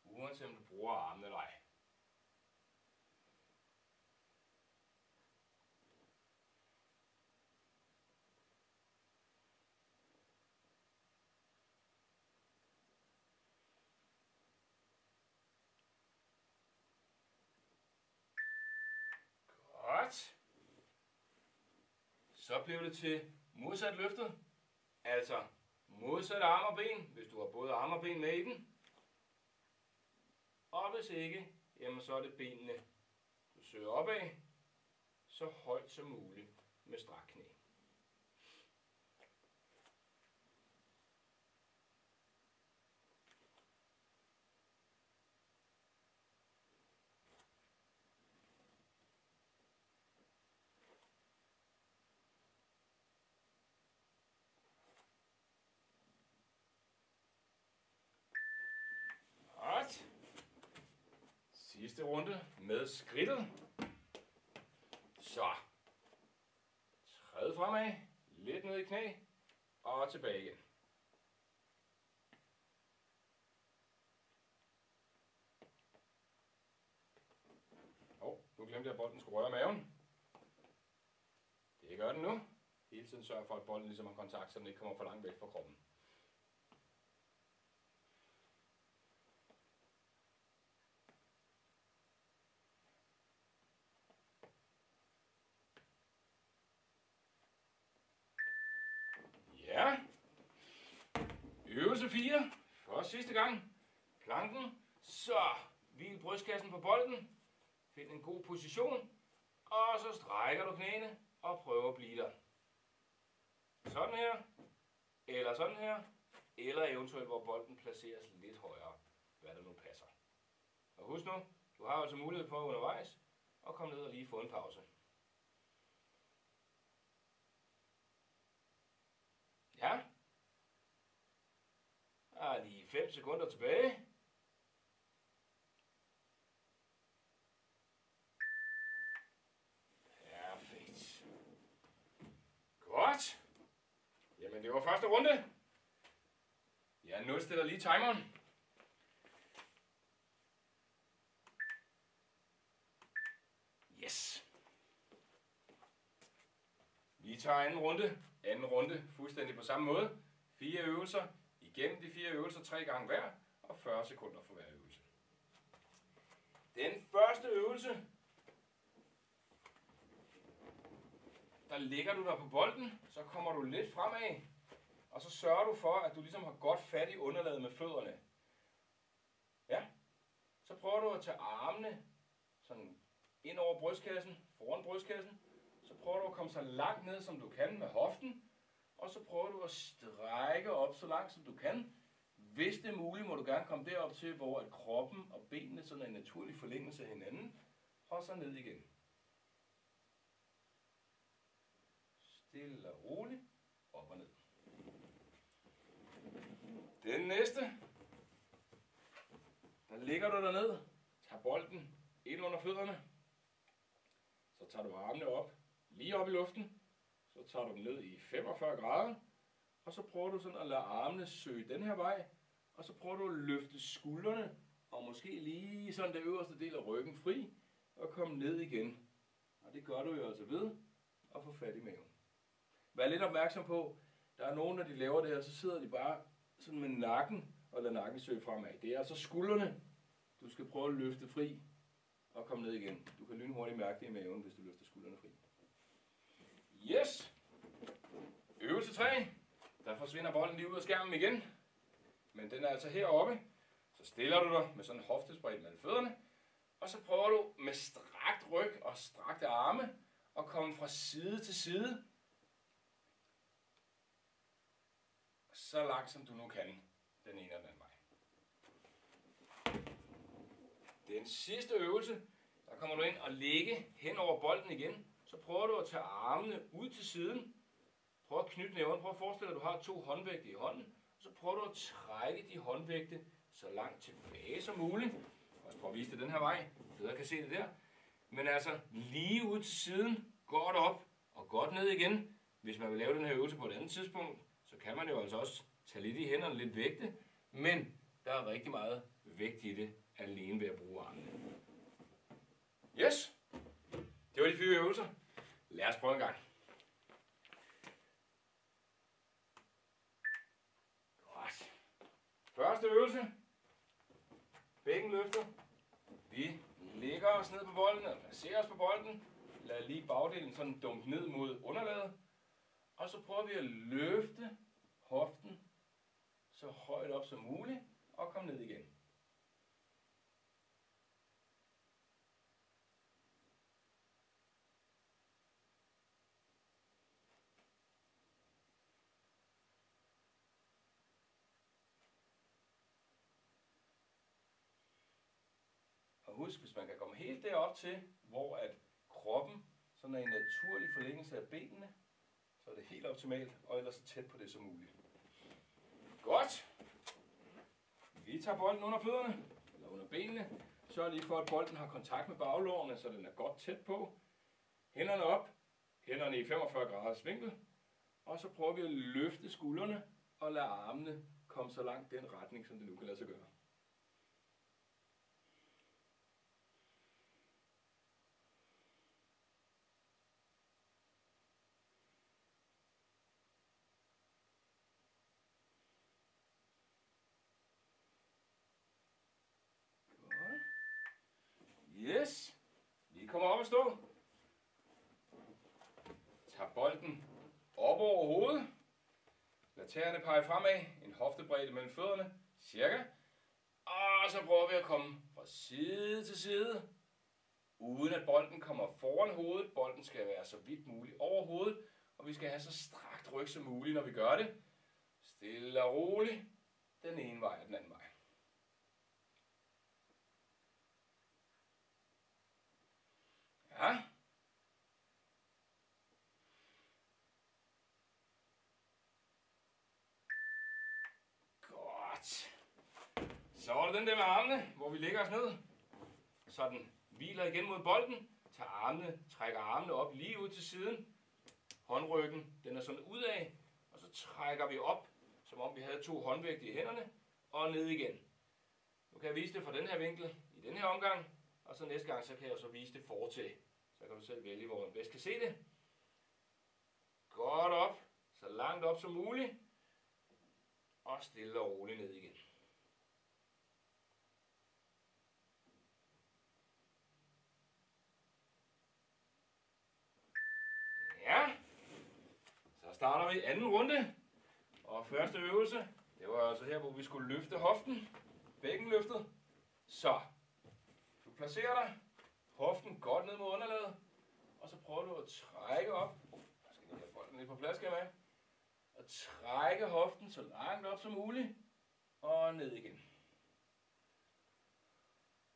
Uanset om du bruger armene eller ej. Godt. Så bliver det til modsat løftet. Altså modsat arm og ben, hvis du har både arm og ben med i den. Og hvis ikke, jamen så er det benene, du søger opad, så højt som muligt med strak knæ. Godt. Sidste runde med skridtet. Så. Træd fremad, lidt ned i knæ, og tilbage igen. Nu glemte jeg, at bolden skulle røre maven. Det gør den nu. Hele tiden sørg for, at bolden ligesom har kontakt, så den ikke kommer for langt væk fra kroppen. Ja. Øvelse 4. For sidste gang. Planken. Så hvil brystkassen på bolden. Find en god position. Og så strækker du knæene og prøver at blive der. Sådan her. Eller sådan her. Eller eventuelt hvor bolden placeres lidt højere. Hvad der nu passer. Og husk nu, du har altså mulighed for undervejs at komme ned og lige få en pause. Ja. Der er lige 5 sekunder tilbage. Perfekt. Godt. Jamen det var første runde. Jeg nulstiller lige timeren. Yes. Vi tager anden runde. Anden runde fuldstændig på samme måde. 4 øvelser. Igennem de 4 øvelser 3 gange hver. Og 40 sekunder for hver øvelse. Den første øvelse. Der ligger du der på bolden. Så kommer du lidt fremad. Og så sørger du for, at du ligesom har godt fat i underlaget med fødderne. Ja. Så prøver du at tage armene sådan ind over brystkassen, foran brystkassen. Så prøver du at komme så langt ned, som du kan med hoften. Og så prøver du at strække op så langt, som du kan. Hvis det er muligt, må du gerne komme derop til, hvor at kroppen og benene sådan er en naturlig forlængelse af hinanden. Og så ned igen. Stille og roligt. Op og ned. Den næste. Der ligger du derned. Tag bolden ind under fødderne. Så tager du armene op. Lige op i luften. Så tager du dem ned i 45 grader. Og så prøver du sådan at lade armene søge den her vej. Og så prøver du at løfte skuldrene. Og måske lige sådan den øverste del af ryggen fri. Og komme ned igen. Og det gør du jo altså ved at få fat i maven. Vær lidt opmærksom på, der er nogen, når de laver det her, så sidder de bare sådan med nakken og lader nakken søge fremad. Det er altså skuldrene, du skal prøve at løfte fri og komme ned igen. Du kan lynhurtigt mærke det i maven, hvis du løfter skuldrene fri. Yes! Øvelse 3. Der forsvinder bolden lige ud af skærmen igen. Men den er altså heroppe. Så stiller du dig med sådan en hoftespredt mellem fødderne. Og så prøver du med strakt ryg og strakte arme at komme fra side til side. Så langt som du nu kan, den ene eller den anden vej. Den sidste øvelse, der kommer du ind og ligge hen over bolden igen. Så prøver du at tage armene ud til siden. Prøv at knytte næverne. Prøv at forestille dig, at du har 2 håndvægte i hånden. Så prøver du at trække de håndvægte så langt tilbage som muligt. Også prøv at vise det den her vej. Bedre kan se det der. Men altså lige ud til siden, godt op og godt ned igen. Hvis man vil lave den her øvelse på et andet tidspunkt, så kan man jo altså også tage lidt i hænderne, lidt vægte. Men der er rigtig meget vægt i det, alene ved at bruge armene. Yes! Det var de 4 øvelser. Lad os prøve en gang. Godt. Første øvelse. Bækkenløfter. Vi lægger os ned på bolden, og placerer os på bolden. Lad lige bagdelen sådan dumpe ned mod underlaget. Og så prøver vi at løfte hoften så højt op som muligt, og komme ned igen. Og husk, hvis man kan komme helt derop til, hvor at kroppen sådan er en naturlig forlængelse af benene, så er det helt optimalt, og ellers så tæt på det som muligt. Godt. Vi tager bolden under fødderne, eller under benene. Sørg lige for, at bolden har kontakt med baglårene, så den er godt tæt på. Hænderne op, hænderne i 45 graders vinkel. Og så prøver vi at løfte skuldrene og lade armene komme så langt den retning, som det nu kan lade sig gøre. Yes. Vi kommer op og stå. Tag bolden op over hovedet. tæerne peger fremad, en hoftebredde mellem fødderne, cirka. Og så prøver vi at komme fra side til side, uden at bolden kommer foran hovedet. Bolden skal være så vidt muligt over hovedet, og vi skal have så strakt ryg som muligt, når vi gør det. Stille og roligt, den ene vej og den anden vej. Ja. Godt. Så er det den der med armene, hvor vi lægger os ned. Så den hviler igen mod bolden. Trækker armene op lige ud til siden. Håndryggen, den er sådan ud af. Og så trækker vi op, som om vi havde 2 håndvægte i hænderne. Og ned igen. Nu kan jeg vise det fra den her vinkel i den her omgang. Og så næste gang, så kan jeg så vise det fortil. Så kan du selv vælge, hvor man bedst kan se det. Godt op. Så langt op som muligt. Og stille og roligt ned igen. Ja. Så starter vi anden runde. Og første øvelse, det var altså her, hvor vi skulle løfte hoften. Bækkenløftet. Så. Du placerer dig. Hoften godt ned mod underlaget. Og så prøver du at trække op. Jeg skal lige have bolden lidt på plads, skal jeg med. Og trække hoften så langt op som muligt. Og ned igen.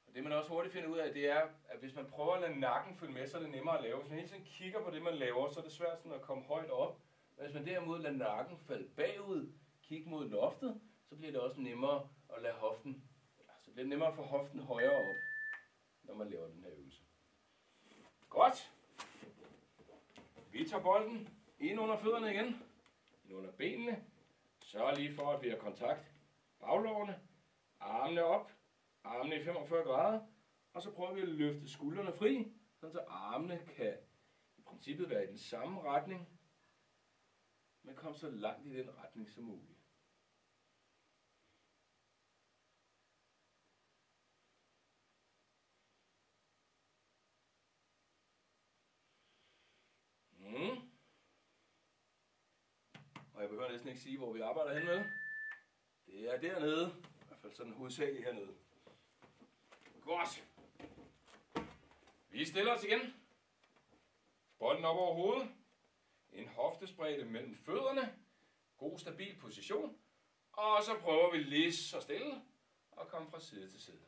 Og det man også hurtigt finder ud af, det er, at hvis man prøver at lade nakken følge med, så er det nemmere at lave. Hvis man hele tiden kigger på det, man laver, så er det svært sådan at komme højt op. Men hvis man derimod lader nakken falde bagud, kigge mod loftet, så bliver det også nemmere at lade hoften, så bliver det nemmere at få hoften højere op, når man laver den her øvelse. Godt. Vi tager bolden ind under fødderne igen, ind under benene. Sørg lige for, at vi har kontakt. Baglårene, armene op, armene i 45 grader, og så prøver vi at løfte skuldrene fri, så armene kan i princippet være i den samme retning, men kom så langt i den retning som muligt. Og jeg behøver næsten ikke sige, hvor vi arbejder hen med. Det er dernede, i hvert fald sådan hovedsageligt hernede. Godt. Vi stiller os igen. Bolden op over hovedet. En hoftespredde mellem fødderne. God stabil position. Og så prøver vi lige så stille at komme fra side til side.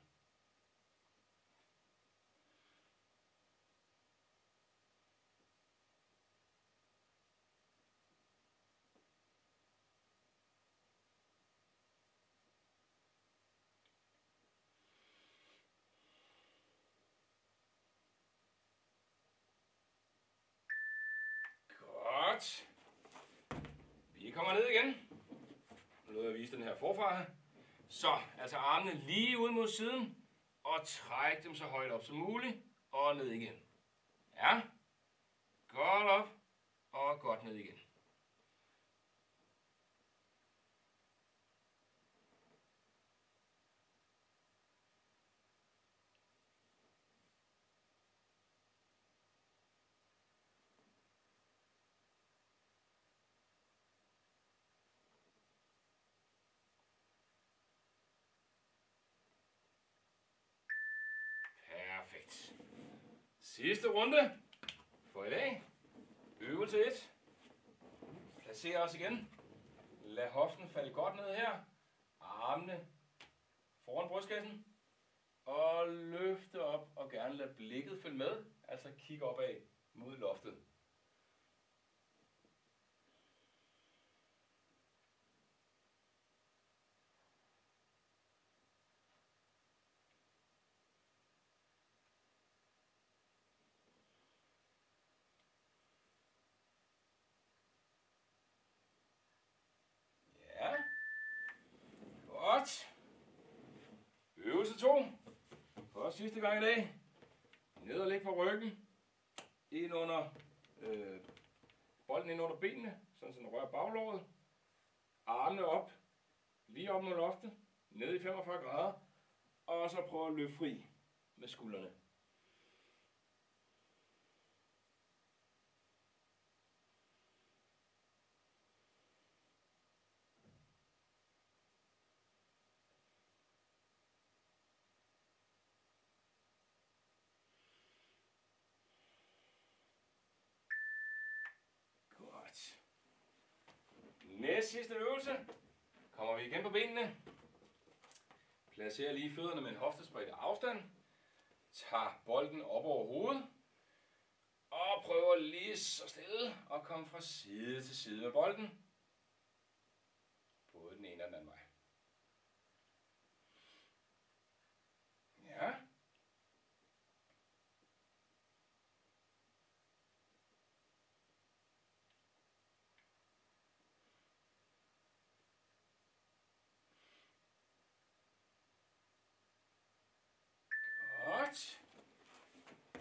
Godt. Vi kommer ned igen. Nu lader jeg vise den her forfra. Så, altså armene lige ud mod siden. Og træk dem så højt op som muligt. Og ned igen. Ja. Godt op. Og godt ned igen. Perfekt. Sidste runde for i dag. Øvelse 1. Placer os igen. Lad hoften falde godt ned her. Armene foran brystkassen. Og løfte op og gerne lad blikket følge med. Altså kig opad mod loftet. Godt. Øvelse 2. For sidste gang i dag. Ned og læg på ryggen. Ind under bolden ind under benene, sådan så den rører baglåret. Armene op. Lige op mod loftet. Ned i 45 grader. Og så prøv at løbe fri med skuldrene. Næste sidste øvelse. Kommer vi igen på benene. Placerer lige fødderne med en hoftespredte afstand. Tager bolden op over hovedet. Og prøver lige så stille at komme fra side til side med bolden. Både den ene og den anden vej. Ja. Godt.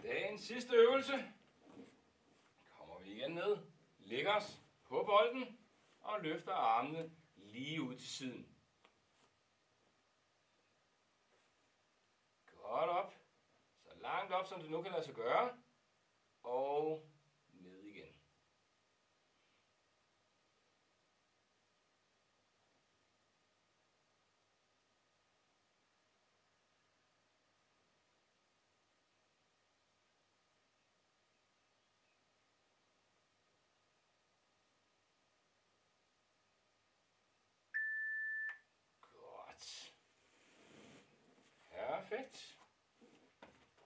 Dagens sidste øvelse. Kommer vi igen ned. Lægger os på bolden og løfter armene lige ud til siden. Godt op. Så langt op, som det nu kan lade sig gøre. Og ned igen. Godt. Perfekt.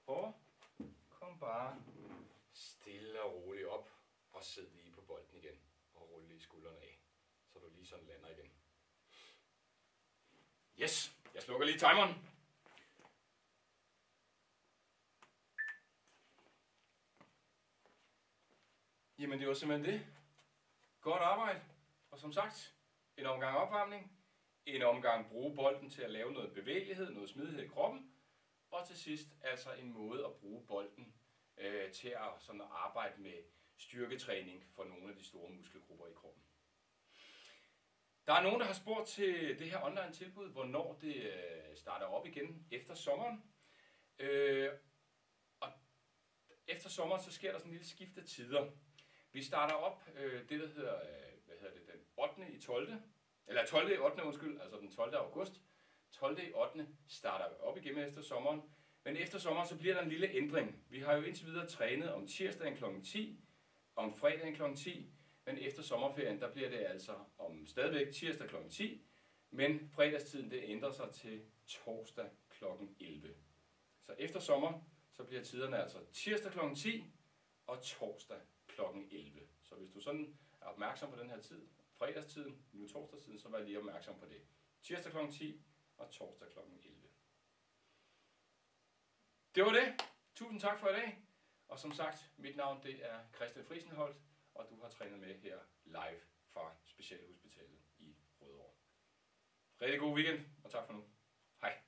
Og kom bare stille og roligt op og sid lige på bolden igen. Og rulle lige skuldrene af, så du lige sådan lander igen. Yes, jeg slukker lige timeren. Jamen det var simpelthen det. Godt arbejde. Og som sagt, en omgang opvarmning. En omgang bruge bolden til at lave noget bevægelighed, noget smidighed i kroppen. Og til sidst altså en måde at bruge bolden til at sådan arbejde med styrketræning for nogle af de store muskelgrupper i kroppen. Der er nogen, der har spurgt til det her online tilbud, hvornår det starter op igen efter sommeren. Og efter sommeren så sker der sådan en lille skift af tider. Vi starter op det, der hedder, den 8. i 12. Eller 12. i 8. undskyld, altså den 12. august. 12. i 8. starter vi op igen efter sommeren. Men efter sommeren så bliver der en lille ændring. Vi har jo indtil videre trænet om tirsdagen kl. 10, om fredagen kl. 10. Men efter sommerferien, der bliver det altså om stadigvæk tirsdag kl. 10. Men fredagstiden, det ændrer sig til torsdag kl. 11. Så efter sommer, så bliver tiderne altså tirsdag kl. 10 og torsdag kl. 11. Så hvis du sådan er opmærksom på den her tid, fredagstiden, nu torsdagstiden, så vær lige opmærksom på det. Tirsdag kl. 10 og torsdag kl. 11. Det var det. Tusind tak for i dag. Og som sagt, mit navn det er Christian Friesenholt, og du har trænet med her live fra Specialhospitalet i Rødovre. Rigtig god weekend, og tak for nu. Hej.